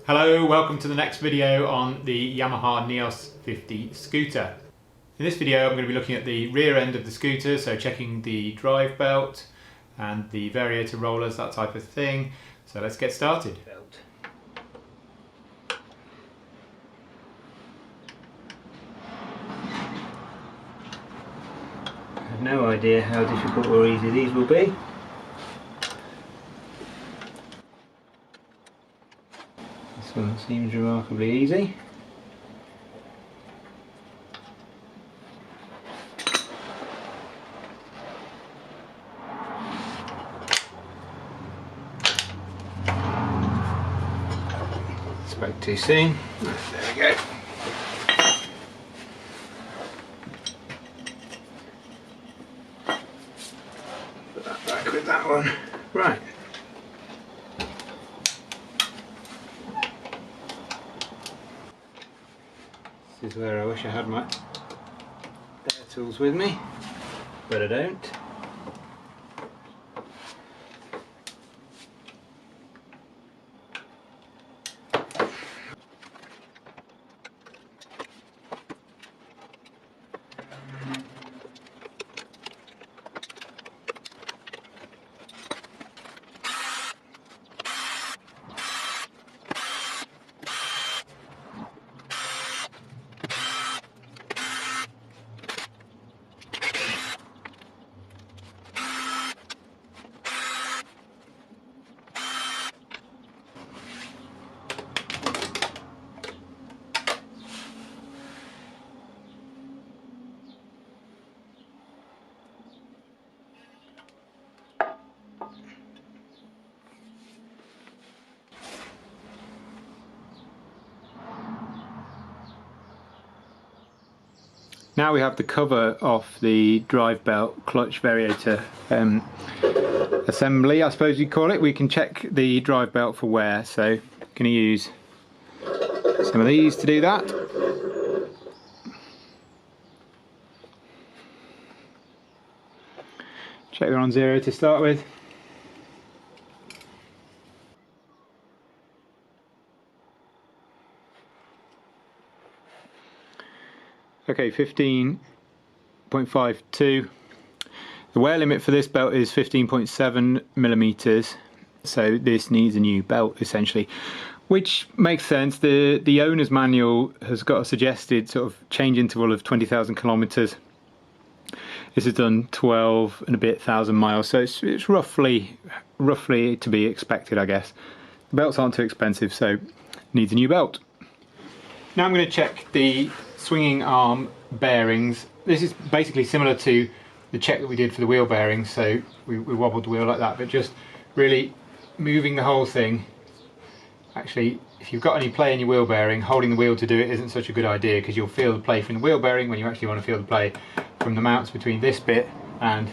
Hello, welcome to the next video on the Yamaha Neo 50 scooter. In this video I'm going to be looking at the rear end of the scooter, so checking the drive belt and the Variator rollers, that type of thing. So let's get started. I have no idea how difficult or easy these will be. This one seems remarkably easy. Spoke too soon. There we go. Put that back with that one. Right. This is where I wish I had my bare tools with me, but I don't. Now we have the cover off the drive belt clutch Variator assembly, I suppose you'd call it. We can check the drive belt for wear, so I'm going to use some of these to do that. Check they're on 0 to start with. Okay, 15.52. The wear limit for this belt is 15.7 millimeters, so this needs a new belt essentially, which makes sense. The owner's manual has got a suggested sort of change interval of 20,000 kilometers. This has done 12 and a bit thousand miles, so it's roughly to be expected, I guess. The belts aren't too expensive, so needs a new belt. Now I'm going to check the swinging arm bearings. This is basically similar to the check that we did for the wheel bearings, so we wobbled the wheel like that, but just really moving the whole thing. Actually, if you've got any play in your wheel bearing, holding the wheel to do it isn't such a good idea, because you'll feel the play from the wheel bearing when you actually want to feel the play from the mounts between this bit and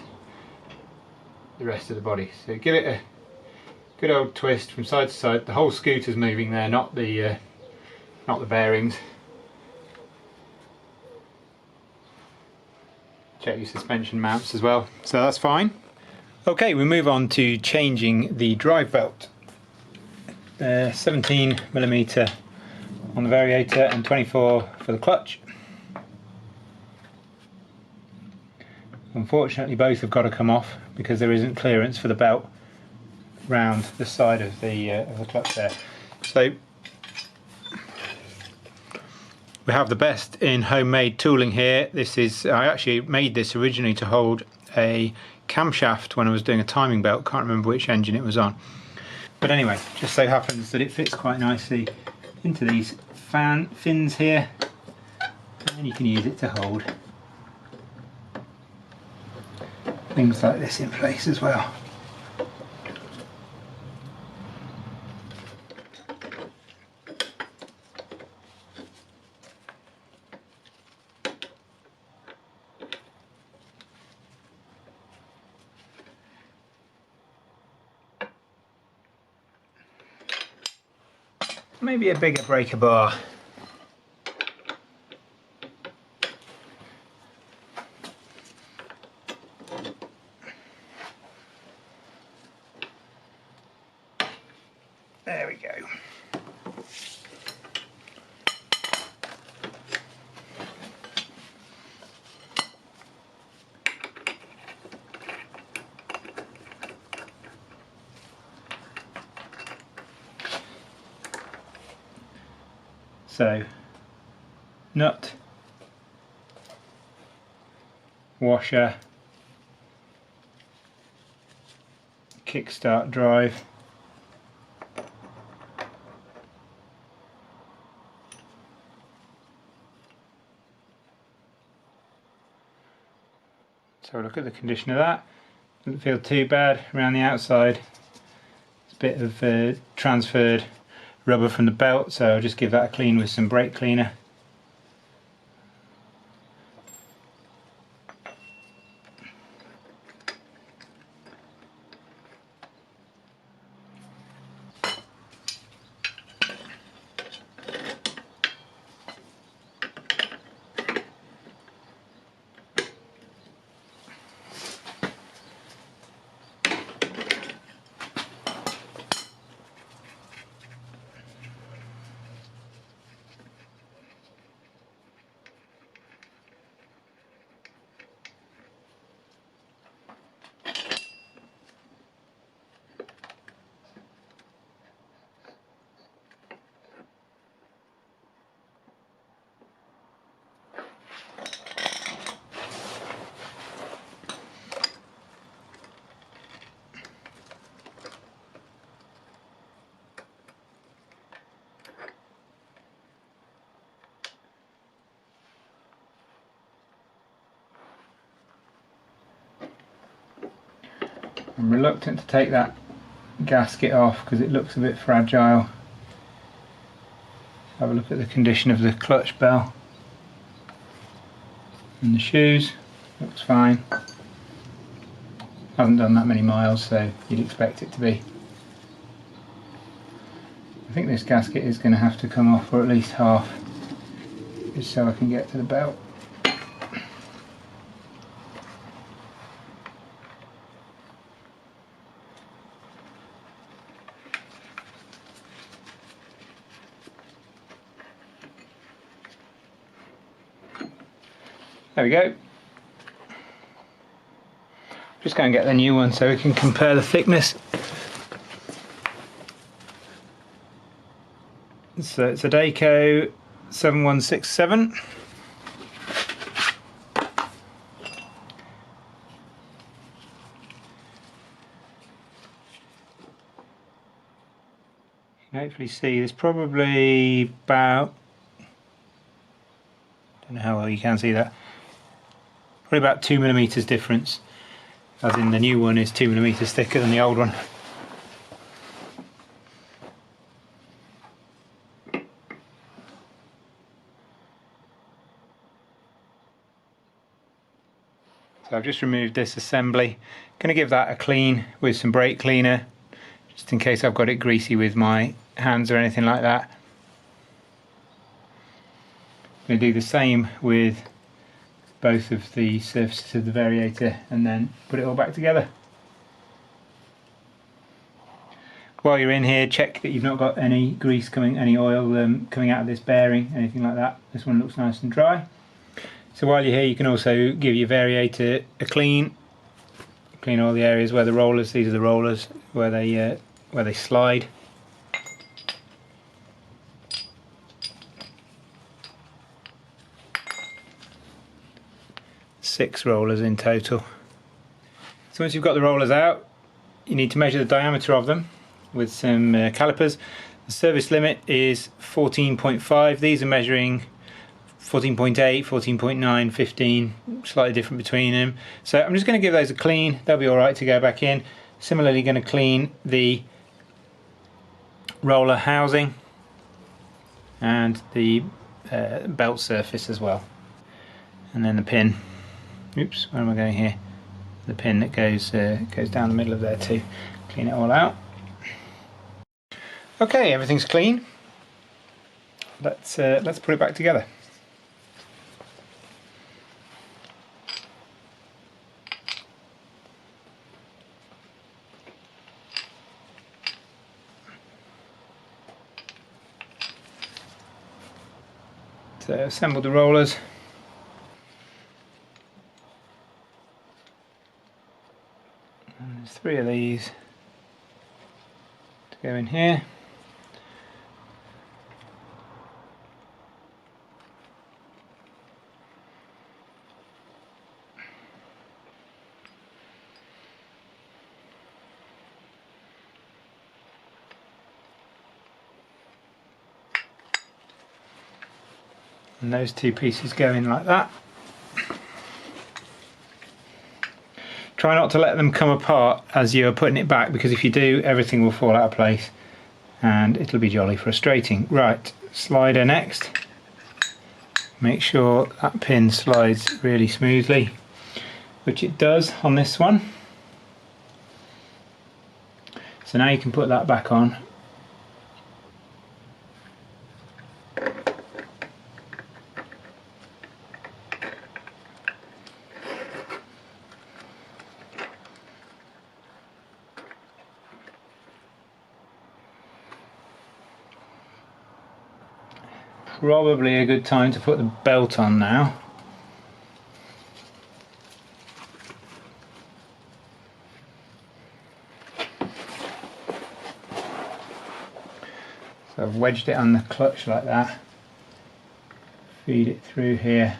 the rest of the body. So give it a good old twist from side to side. The whole scooter's moving there, not the bearings. Check your suspension mounts as well, so that's fine. Okay, we move on to changing the drive belt. 17 millimeter on the Variator and 24 for the clutch. Unfortunately, both have got to come off because there isn't clearance for the belt round the side of the clutch there. So we have the best in homemade tooling here. This is, I actually made this originally to hold a camshaft when I was doing a timing belt. Can't remember which engine it was on. But anyway, just so happens that it fits quite nicely into these fins here, and you can use it to hold things like this in place as well. Maybe a bigger breaker bar. There we go. So nut, washer, kickstart drive, so look at the condition of that. Doesn't feel too bad around the outside. It's a bit of transferred rubber from the belt, so I'll just give that a clean with some brake cleaner. I'm reluctant to take that gasket off because it looks a bit fragile. Have a look at the condition of the clutch bell and the shoes. Looks fine. Hasn't done that many miles, so you'd expect it to be. I think this gasket is going to have to come off, or at least half, just so I can get to the belt. There we go. Just go and get the new one so we can compare the thickness. So it's a Dayco 7167. You can hopefully see there's probably about, don't know how well you can see that, probably about 2mm difference, as in the new one is 2mm thicker than the old one. So I've just removed this assembly. Going to give that a clean with some brake cleaner, just in case I've got it greasy with my hands or anything like that. I'm going to do the same with both of the surfaces of the Variator and then put it all back together. While you're in here, check that you've not got any grease coming, any oil coming out of this bearing, anything like that. This one looks nice and dry. So while you're here, you can also give your Variator a clean all the areas where the rollers, these are the rollers where they slide. Six rollers in total. So once you've got the rollers out, you need to measure the diameter of them with some calipers. The service limit is 14.5. These are measuring 14.8, 14.9, 15, slightly different between them. So I'm just going to give those a clean. They'll be alright to go back in. Similarly, going to clean the roller housing and the belt surface as well. And then the pin. Oops, where am I going here? The pin that goes down the middle of there too. Clean it all out. Okay, everything's clean. Let's put it back together. So assemble the rollers. And there's 3 of these to go in here. And those two pieces go in like that. Try not to let them come apart as you're putting it back, because if you do, everything will fall out of place and it'll be jolly frustrating. Right, slider next. Make sure that pin slides really smoothly, which it does on this one. So now you can put that back on. Probably a good time to put the belt on now. So I've wedged it on the clutch like that. Feed it through here.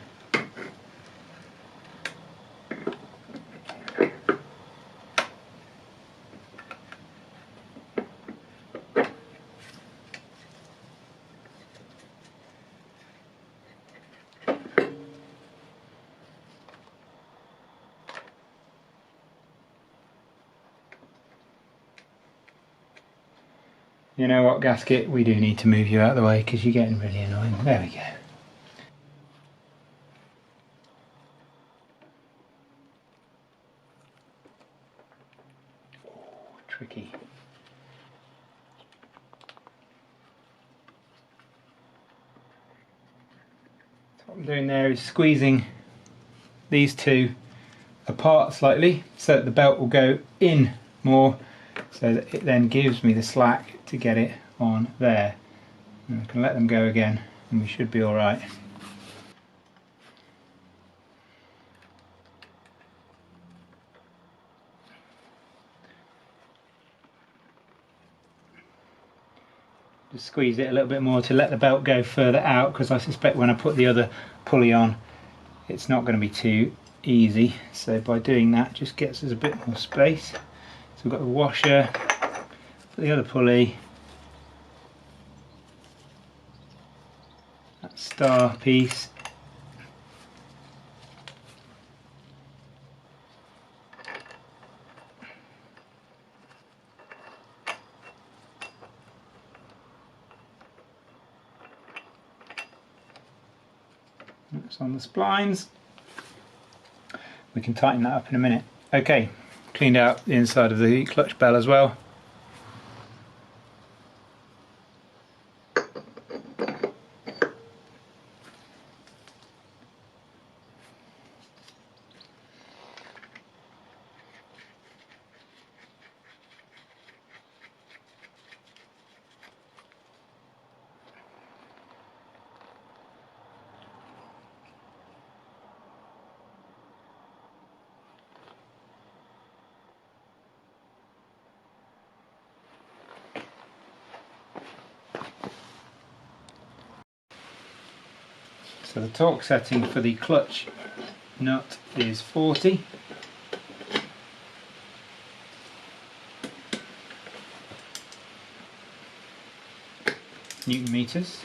You know what, gasket, we do need to move you out of the way because you're getting really annoying. There we go. Oh, tricky. So what I'm doing there is squeezing these two apart slightly so that the belt will go in more, so that it then gives me the slack to get it on there. And I can let them go again and we should be alright. Just squeeze it a little bit more to let the belt go further out, because I suspect when I put the other pulley on it's not going to be too easy. So by doing that, just gets us a bit more space. So we've got the washer, the other pulley, that star piece, that's on the splines. We can tighten that up in a minute. Okay, cleaned out the inside of the clutch bell as well. So the torque setting for the clutch nut is 40. Newton meters.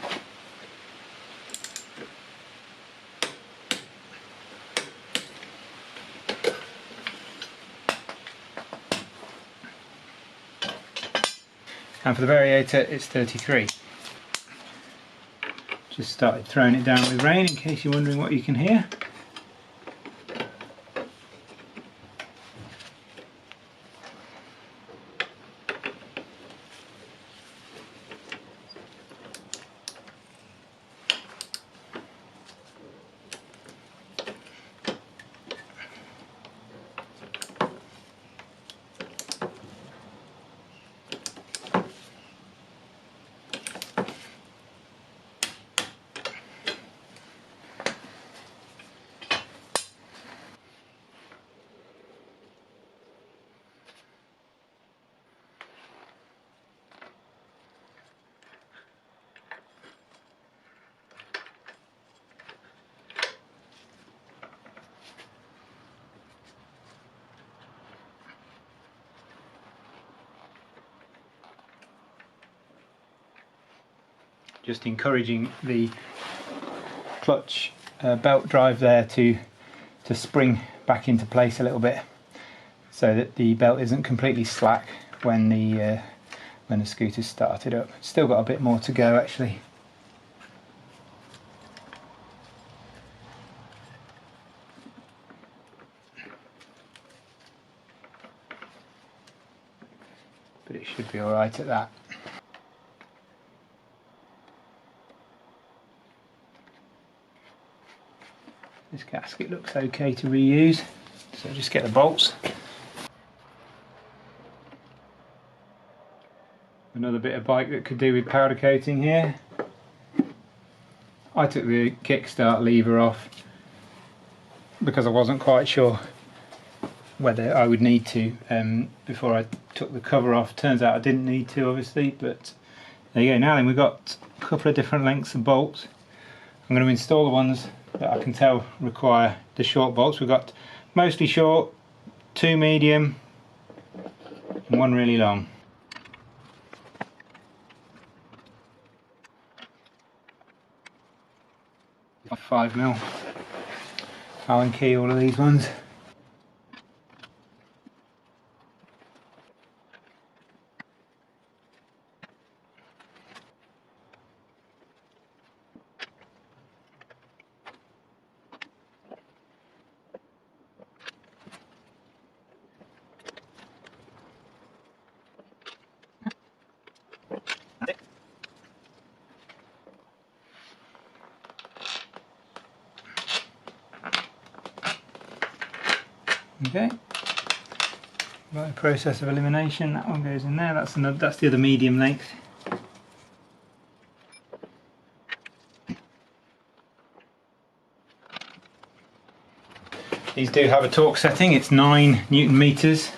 And for the Variator it's 33. Just started throwing it down with rain in case you're wondering what you can hear. Just encouraging the clutch belt drive there to spring back into place a little bit, so that the belt isn't completely slack when the scooter's started up. Still got a bit more to go actually. But it should be alright at that. This gasket looks okay to reuse, so just get the bolts. Another bit of bike that could do with powder coating here. I took the kickstart lever off because I wasn't quite sure whether I would need to before I took the cover off. Turns out I didn't need to, obviously, but there you go. Now then, we've got a couple of different lengths of bolts. I'm going to install the ones that I can tell require the short bolts. We've got mostly short, 2 medium and 1 really long. 5mm Allen key, all of these ones. Okay, right, process of elimination. That one goes in there. That's the other medium length. These do have a torque setting. It's 9 Newton meters.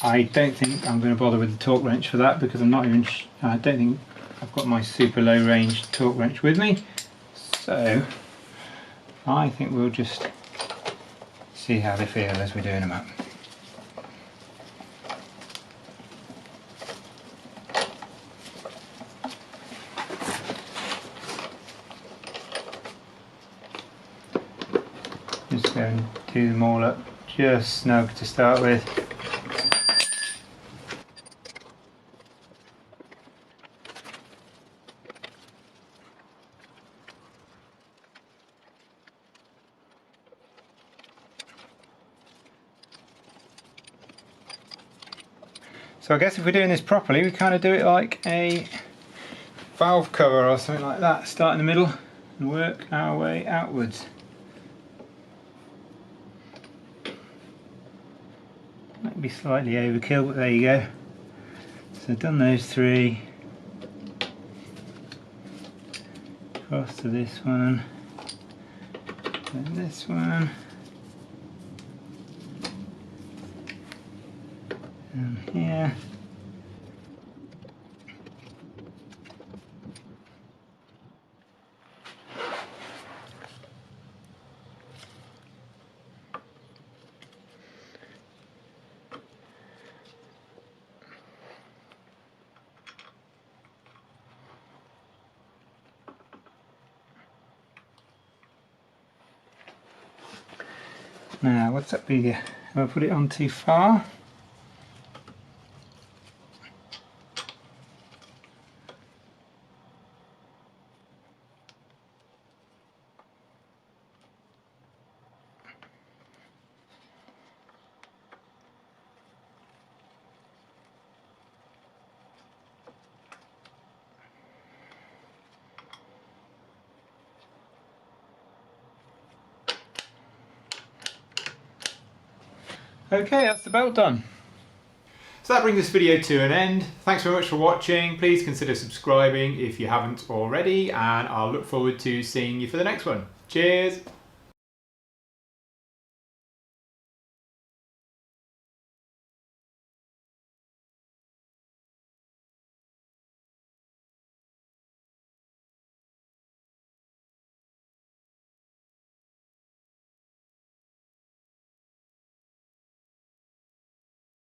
I don't think I'm going to bother with the torque wrench for that because I'm not even. I don't think I've got my super low range torque wrench with me. So I think we'll just see how they feel as we're doing them up. Just go and do them all up just snug to start with. So I guess if we're doing this properly, we kind of do it like a valve cover or something like that. Start in the middle and work our way outwards. Might be slightly overkill, but there you go. So I've done those 3. Across to this one, then this one, and here. Now, what's that be? Have I put it on too far? Okay, that's the belt done. So that brings this video to an end. Thanks very much for watching. Please consider subscribing if you haven't already, and I'll look forward to seeing you for the next one. Cheers!